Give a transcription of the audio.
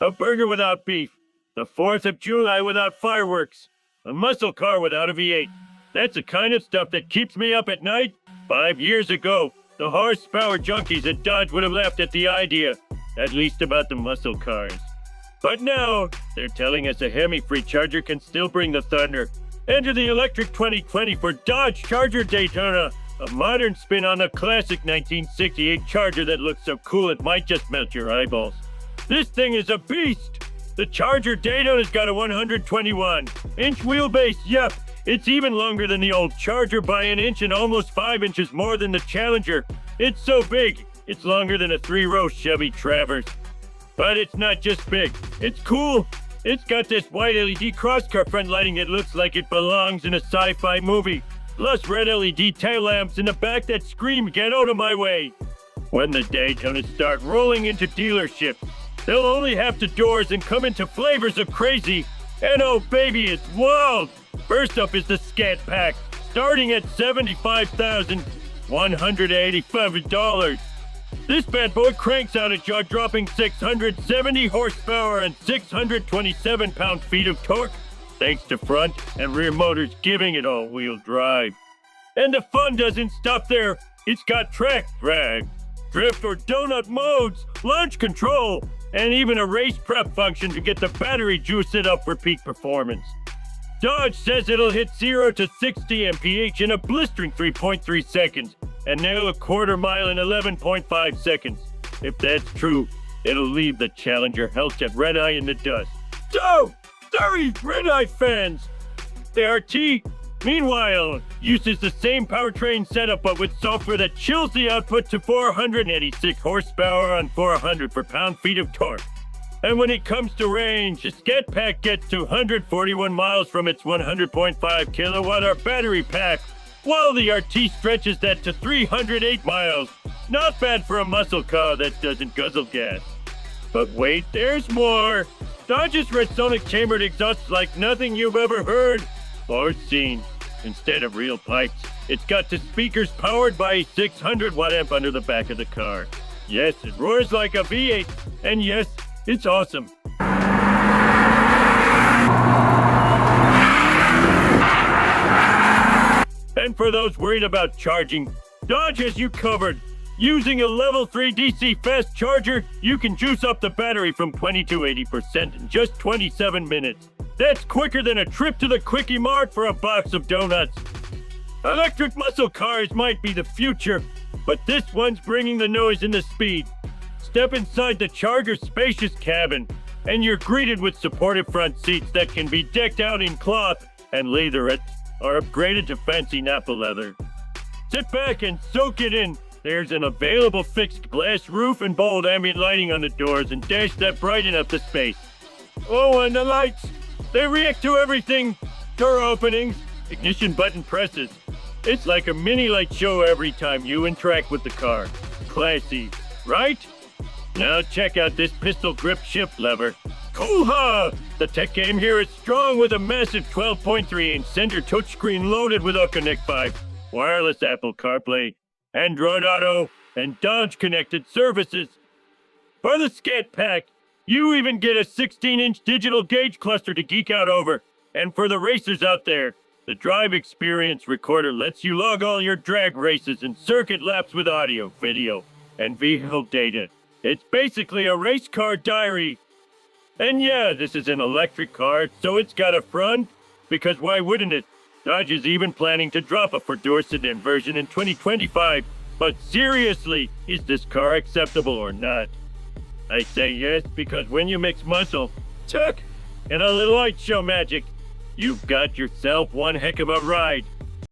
a burger without beef, the 4th of July without fireworks, a muscle car without a V8. That's the kind of stuff that keeps me up at night. 5 years ago, the horsepower junkies at Dodge would have laughed at the idea, at least about the muscle cars. But now, they're telling us a Hemi-free Charger can still bring the thunder. Enter the electric 2020 for Dodge Charger Daytona, a modern spin on the classic 1968 Charger that looks so cool it might just melt your eyeballs. This thing is a beast! The Charger Daytona's got a 121-inch wheelbase, yep. It's even longer than the old Charger by an inch and almost 5 inches more than the Challenger. It's so big, it's longer than a 3-row Chevy Traverse. But it's not just big, it's cool. It's got this white LED crosscar front lighting that looks like it belongs in a sci-fi movie. Plus red LED tail lamps in the back that scream, "Get out of my way!" When the Daytonas start rolling into dealerships, they'll only have the doors and come into flavors of crazy. And oh baby, it's wild! First up is the Scatpack, starting at $75,185. This bad boy cranks out a jaw-dropping 670 horsepower and 627 pound-feet of torque, thanks to front and rear motors giving it all-wheel drive. And the fun doesn't stop there. It's got track, drag, drift or donut modes, launch control, and even a race prep function to get the battery juiced up for peak performance. Dodge says it'll hit 0 to 60 mph in a blistering 3.3 seconds and nail a quarter mile in 11.5 seconds. If that's true, it'll leave the Challenger Hellcat Red Eye in the dust. So, sorry, Red Eye fans! The RT, meanwhile, uses the same powertrain setup but with software that chills the output to 486 horsepower on 400 per pound-feet of torque. And when it comes to range, the Scatpack gets to 141 miles from its 100.5 kilowatt-hour battery pack, while the RT stretches that to 308 miles. Not bad for a muscle car that doesn't guzzle gas. But wait, there's more. Dodge's Resonic chambered exhausts like nothing you've ever heard or seen. Instead of real pipes, it's got the speakers powered by a 600-watt amp under the back of the car. Yes, it roars like a V8, and yes, it's awesome. And for those worried about charging, Dodge has you covered. Using a level 3 DC fast charger, you can juice up the battery from 20 to 80% in just 27 minutes. That's quicker than a trip to the Quickie Mart for a box of donuts. Electric muscle cars might be the future, but this one's bringing the noise and the speed. Step inside the Charger's spacious cabin, and you're greeted with supportive front seats that can be decked out in cloth and leatherette or upgraded to fancy Napa leather. Sit back and soak it in. There's an available fixed glass roof and bold ambient lighting on the doors and dash that brighten up the space. Oh, and the lights! They react to everything. Door openings, ignition button presses. It's like a mini light show every time you interact with the car. Classy, right? Now check out this pistol grip shift lever. Cool-ha! The tech game here is strong with a massive 12.3-inch center touchscreen loaded with Connect 5, wireless Apple CarPlay, Android Auto, and Dodge connected services. For the Scatpack, you even get a 16-inch digital gauge cluster to geek out over. And for the racers out there, the Drive Experience Recorder lets you log all your drag races and circuit laps with audio, video, and vehicle data. It's basically a race car diary. And yeah, this is an electric car, so it's got a front, because why wouldn't it? Dodge is even planning to drop a four-door sedan version in 2025. But seriously, is this car acceptable or not? I say yes, because when you mix muscle, tuck, and a little light show magic, you've got yourself one heck of a ride.